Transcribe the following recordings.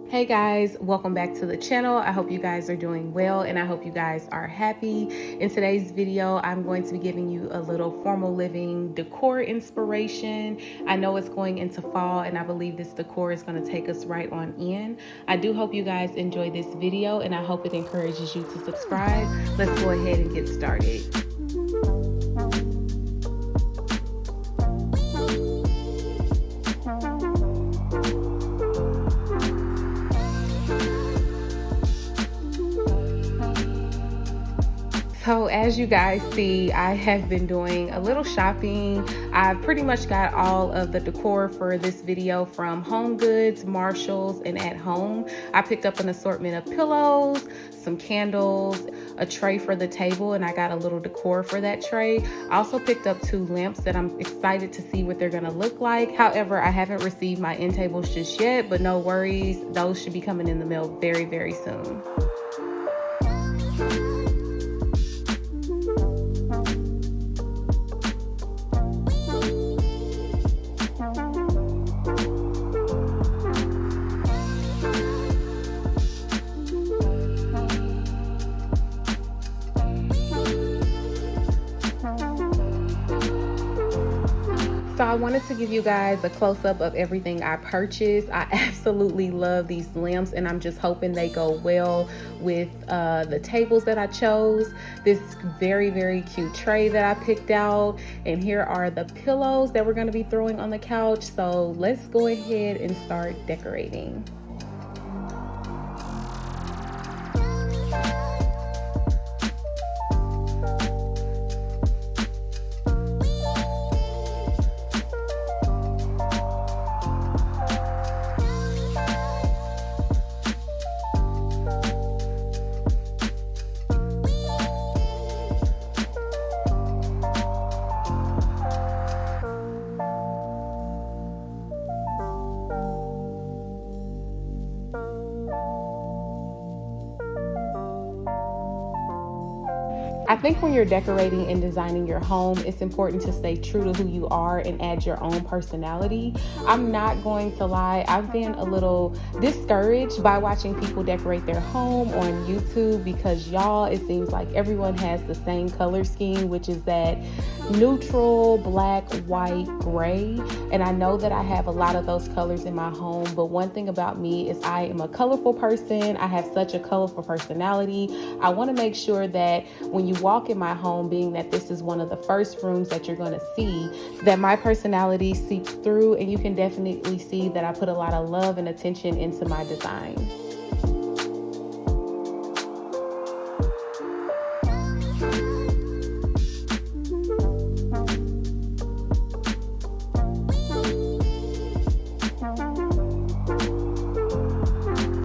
Hey guys, welcome back to the channel. I hope you guys are doing well and I hope you guys are happy. In today's video, I'm going to be giving you a little formal living decor inspiration. I know it's going into fall and I believe this decor is going to take us right on in. I do hope you guys enjoy this video and I hope it encourages you to subscribe. Let's go ahead and get started. So as you guys see, I have been doing a little shopping. I've pretty much got all of the decor for this video from Home Goods, Marshalls, and at home. I picked up an assortment of pillows, some candles, a tray for the table, and I got a little decor for that tray. I also picked up 2 lamps that I'm excited to see what they're gonna look like. However, I haven't received my end tables just yet, but no worries. Those should be coming in the mail very, very soon. So I wanted to give you guys a close-up of everything I purchased. I absolutely love these lamps and I'm just hoping they go well with the tables that I chose. This very, very cute tray that I picked out. And here are the pillows that we're gonna be throwing on the couch. So let's go ahead and start decorating. I think when you're decorating and designing your home, it's important to stay true to who you are and add your own personality. I'm not going to lie, I've been a little discouraged by watching people decorate their home on YouTube because y'all, it seems like everyone has the same color scheme, which is that neutral, black, white, gray. And I know that I have a lot of those colors in my home, but one thing about me is I am a colorful person. I have such a colorful personality. I want to make sure that when you walk in my home, being that this is one of the first rooms that you're going to see, that my personality seeps through and you can definitely see that I put a lot of love and attention into my design.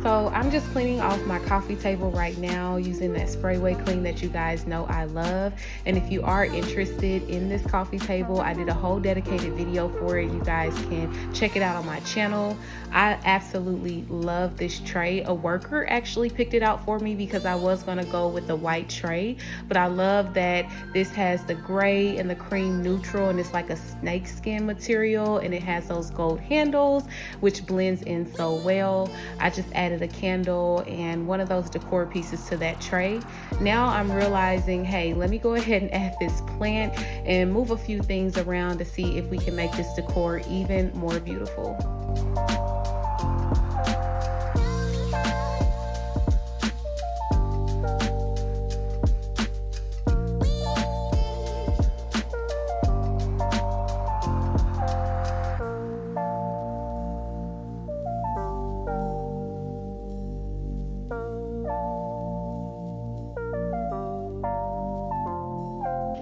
So I'm just cleaning off my coffee table right now using that Sprayway Clean that you guys know I love. And if you are interested in this coffee table, I did a whole dedicated video for it. You guys can check it out on my channel. I absolutely love this tray. A worker actually picked it out for me because I was gonna go with the white tray, but I love that this has the gray and the cream neutral and it's like a snake skin material and it has those gold handles, which blends in so well. I just added a candle and one of those decor pieces to that tray. Now I'm realizing, hey, let me go ahead and add this plant and move a few things around to see if we can make this decor even more beautiful.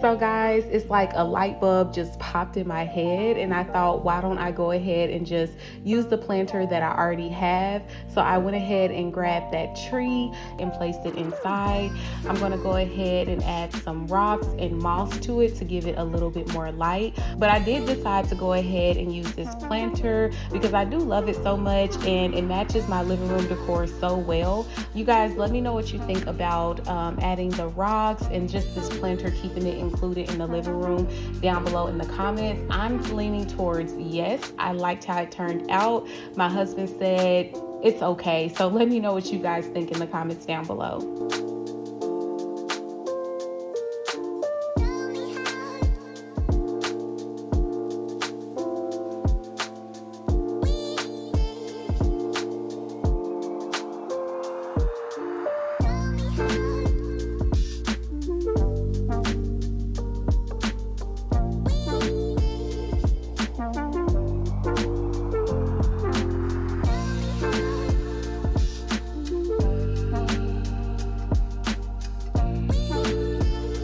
So guys, it's like a light bulb just popped in my head and I thought, why don't I go ahead and just use the planter that I already have? So I went ahead and grabbed that tree and placed it inside. I'm gonna go ahead and add some rocks and moss to it to give it a little bit more light. But I did decide to go ahead and use this planter because I do love it so much and it matches my living room decor so well. You guys, let me know what you think about adding the rocks and just this planter, keeping it included in the living room down below in the comments. I'm leaning towards yes. I liked how it turned out. My husband said it's okay. So let me know what you guys think in the comments down below.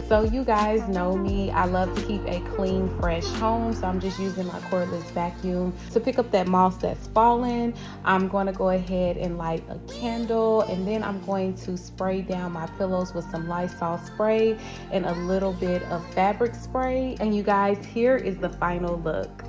So you guys know me, I love to keep a clean, fresh home. So I'm just using my cordless vacuum to pick up that moss that's fallen. I'm going to go ahead and light a candle, and then I'm going to spray down my pillows with some Lysol spray and a little bit of fabric spray. And you guys, here is the final look.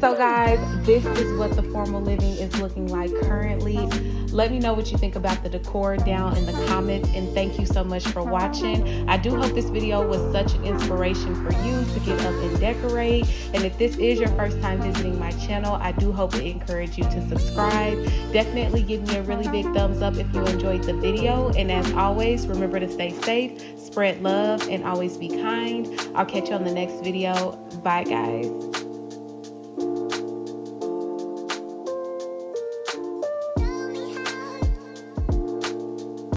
So guys, this is what the formal living is looking like currently. Let me know what you think about the decor down in the comments, and thank you so much for watching. I do hope this video was such an inspiration for you to get up and decorate. And if this is your first time visiting my channel, I do hope it encouraged you to subscribe. Definitely give me a really big thumbs up if you enjoyed the video. And as always, remember to stay safe, spread love, and always be kind. I'll catch you on the next video. Bye guys.